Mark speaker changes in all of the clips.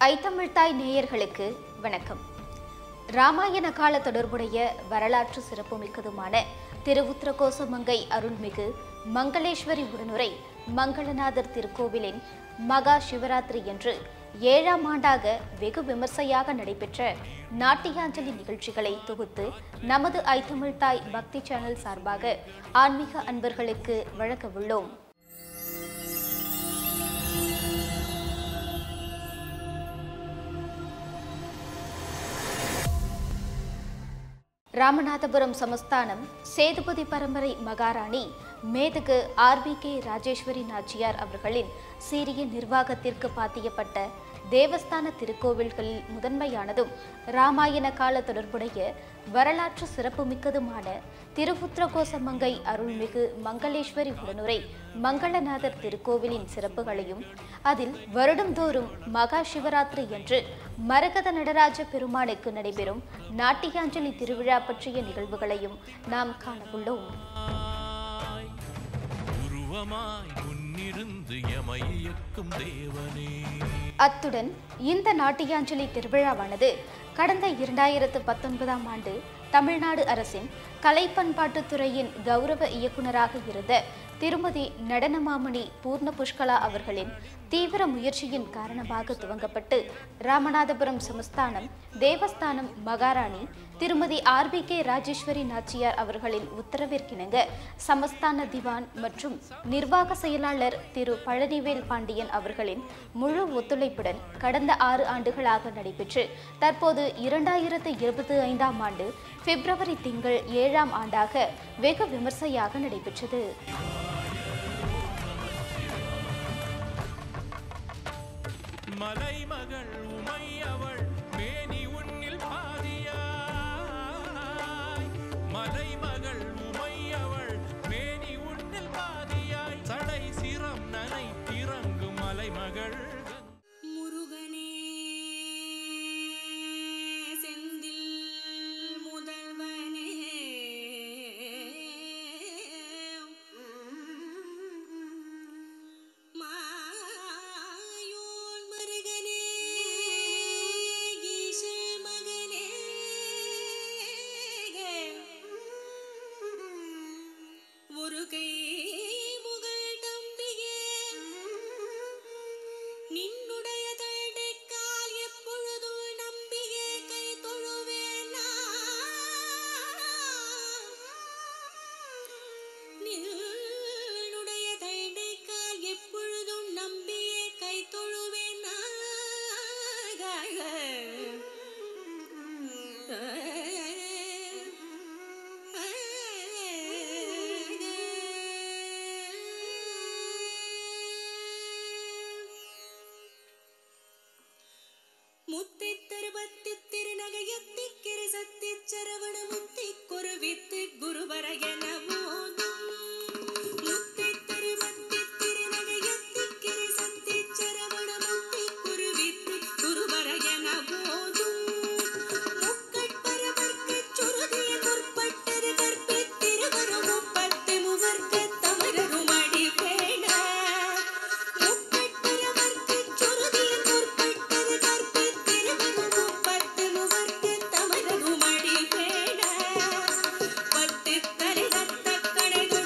Speaker 1: ஐத்தமிழ்தாய் நேயர்களுக்கு வணக்கம். ராமாயண கால தொடர்புடைய வரலாற்று சிறப்புமிக்கதுமான திருவுத்திரகோசமங்கை அருள்மிகு மங்களேஸ்வரி உடனுரை மங்களநாதர் திருக்கோவிலின் மகா சிவராத்திரி என்று 7ஆம் ஆண்டாக வெகு விமர்சையாக நடைபெற்ற நாட்டியாஞ்சலி நிகழ்ச்சிகளை தொகுத்து நமது ஐத்தமிழ்தாய் பக்தி சேனல் சார்பாக ஆன்மீக அன்பர்களுக்கு வழங்க உள்ளோம். ராமநாதபுரம் சமஸ்தானம் சேதுபதி பரம்பரை மகாராணி மேதகு RBK ராஜேஸ்வரி நாச்சியார் அவர்களின் சீரிய நிர்வாகத்திற்கு பாத்தியப்பட்ட தேவஸ்தான திருக்கோவில்களில் முதன்மையானதும் ராமாயண கால தொடர்புடைய வரலாற்று சிறப்புமிக்கதுமான திருவுத்திரகோசமங்கை அருள்மிகு மங்களேஸ்வரி உடனுரை மங்களநாதர் திருக்கோவிலின் சிறப்புகளையும் அதில் வருடந்தோறும் மகா சிவராத்திரி என்று மரகத நடராஜ பெருமானுக்கு நடைபெறும் நாட்டியாஞ்சலி திருவிழா பற்றிய நிகழ்வுகளையும் நாம் காணவுள்ளோம். அத்துடன் இந்த நாட்டியாஞ்சலி திருவிழாவானது கடந்த 2019ஆம் ஆண்டு தமிழ்நாடு அரசின் கலை பண்பாட்டுத்துறையின் கௌரவ இயக்குநராக இருந்த திருமதி நடனமாமணி பூர்ண புஷ்கலா அவர்களின் தீவிர முயற்சியின் காரணமாக துவங்கப்பட்டு ராமநாதபுரம் சமஸ்தானம் தேவஸ்தானம் மகாராணி திருமதி RBK ராஜேஸ்வரி நாச்சியார் அவர்களின் உத்தரவிற்கிணங்க சமஸ்தான திவான் மற்றும் நிர்வாக செயலாளர் திரு பழனிவேல் பாண்டியன் அவர்களின் முழு ஒத்துழைப்புடன் கடந்த 6 ஆண்டுகளாக நடைபெற்று தற்போது 2025ஆம் ஆண்டு பிப்ரவரி திங்கள் 7ஆம் ஆண்டாக வெகு விமர்சையாக நடைபெற்றது.
Speaker 2: மலைமகள் உமையவள் மேனி உன்னில் பாதியாய், மலைமகள் உமையவள் மேனி உன்னில் பாதியாய், சடை சிரம் நனை திறங்கு மலைமகள்
Speaker 3: முருகனே செந்தில் முதல்வனே முத்தை தருபத்தி திருநகையத்தி கிரிசத்தி சரவண முத்தி குருவித்து குருவரையன போதும் முத்தை தருபத்தி திருநகையத்தி கிரிசத்தி சரவண முத்தி குருவித்து குருவரையன போதும் முக்கட்பரவர்க்கு சுருதிய முற்பட்டது கற்பித்திருவரு முப்பத்து முவர்க்கு தமரரும் அடி பேண முக்கட்பரவர்க்கு சுருதிய முற்பட்டது முப்பத்து முவர்க்கு தமரரும் அடி பேண பத்து தலை கத்த கடைது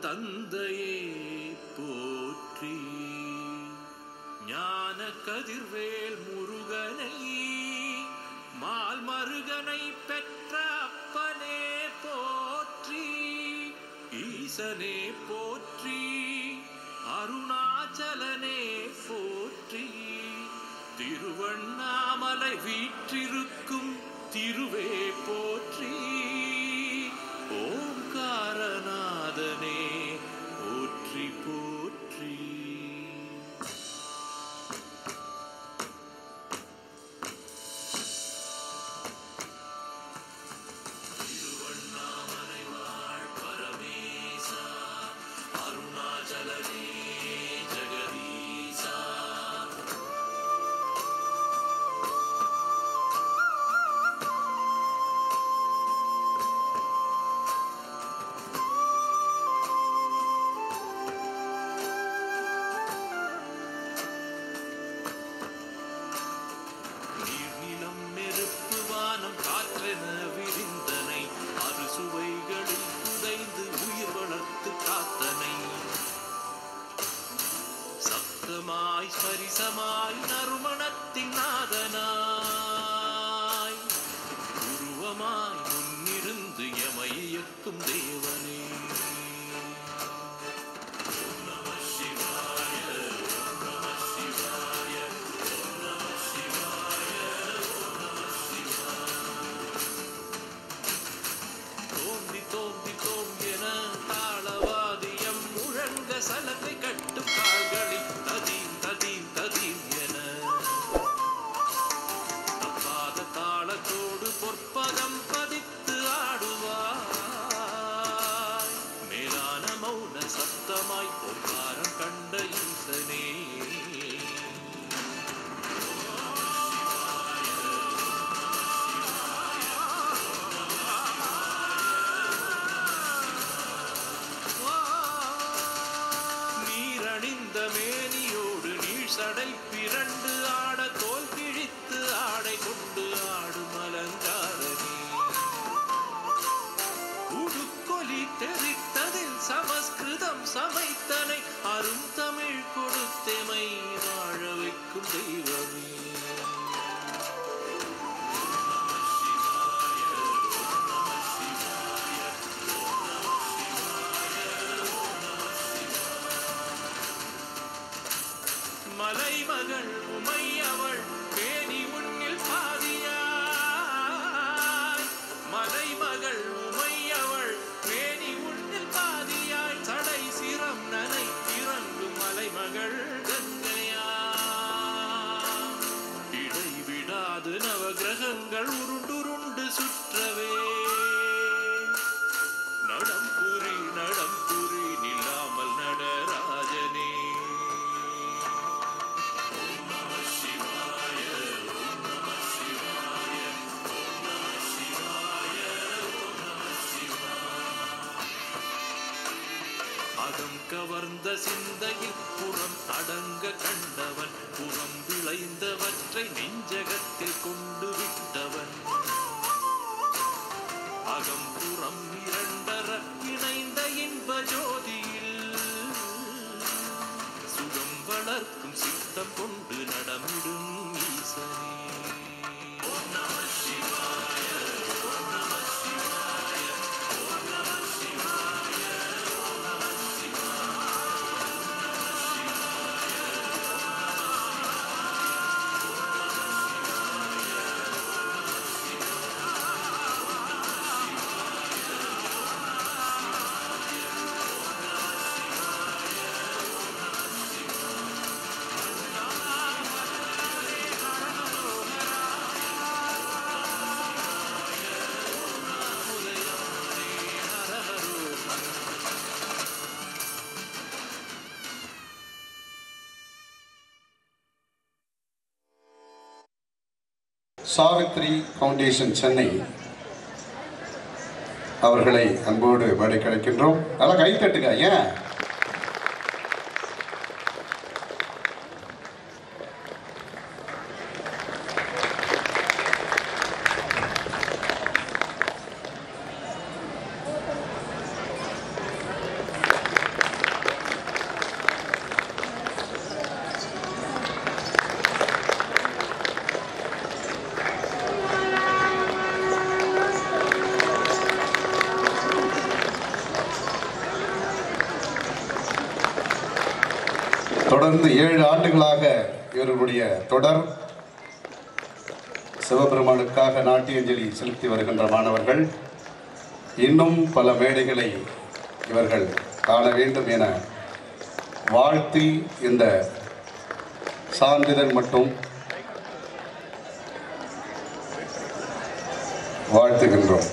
Speaker 2: தந்தையே போற்றி. ஞான கதிர்வேல் முருகனை மால் மருகனை பெற்ற அப்பனே போற்றி. ஈசனே போற்றி, அருணாச்சலனே போற்றி. திருவண்ணாமலை வீற்றிருக்கும் திருவே போற்றி. ஓம்காரநாதனே போற்றி போற்றி. திருவண்ணாமலை வாழ் பரமேசா, அருணாச்சலனே ஜெகதீசா. நீர்நிலம் நெருப்பு வானம் காற்றென விரிந்தனை, அறுசுவைகளில் புதைந்து உயிர் வளர்த்து காத்தனை. சப்தமாய் ஸ்பரிசமாய் நறுமணத்தின் நாதனாய், உருவமாய் முன்னிருந்து எமை இயக்கும் தேவனே. ஓம் நம சிவாய, ஓம் நம சிவாய, ஓம் நம சிவாய, ஓம் நம சிவாய. தோம்பி தோம்பி தோம்பியன தாளவாதியம் முழங்க சலங்கை கட்டும் கால்களில் ததீம் ததீம் ததீம் என தப்பாத தாளத்தோடு பொற்பதம் பதித்து ஆடுவாய். மேலான மௌன சத்தமாய் பொற்காரம் கண்ட ஈசனே. நீரணிந்த மேனியோடு நீழ்சடை பிறண்டு ஆட தோல் கிழித்து ஆடை கொண்டு ஆடும் அலங்காரனே. உடுக்கொலி தெரித்ததில் சமஸ்கிருதம் சமைத்தனை, அரும் தமிழ் கொடுத்தெமை வாழ வைக்கும் தெய்வமே. மலைமகள் உமை அவள் பேணி உன்னில் பாதியாய். மலைமகள் உமை அவள் பேணி உன்னில் பாதியாய். சடை சிரம் நனை இறங்கும் மலைமகள் கங்கையா. இடைவிடாது நவகிரகங்கள் உருண்டுருண்டு சுற்றவே. நடம்புரி நடம்புரி நில்லாமல் நடராஜனே. அகம் கவர்ந்த சிந்தையில் புறம் அடங்க கண்டவன், புறம் விளைந்தவற்றை நெஞ்சகத்தில் கொண்டு விட்டவன். அகம் புறம் இரண்டர இணைந்த இன்ப ஜோதியில் சுகம் வளர்க்கும் சித்தம் கொண்டு நடமிடும் ஈசனே. ஓம் நம சிவாய, ஓம் நம சிவாய, ஓம் நம சிவாய, ஓம் நம
Speaker 4: சாவித்ரி ஃபவுண்டேஷன் சென்னை அவர்களை அன்போடு மேடை கிடைக்கின்றோம். நல்லா கை தட்டுங்க. ஏன் தொடர்ந்து 7 ஆண்டுகளாக இவர்களுடைய தொடர் சிவபெருமானுக்காக நாட்டியாஞ்சலி செலுத்தி வருகின்ற மாணவர்கள் இன்னும் பல மேடைகளை இவர்கள் காண வேண்டும் என வாழ்த்தி இந்த சான்றிதழ் மட்டும் வாழ்த்துகின்றோம்.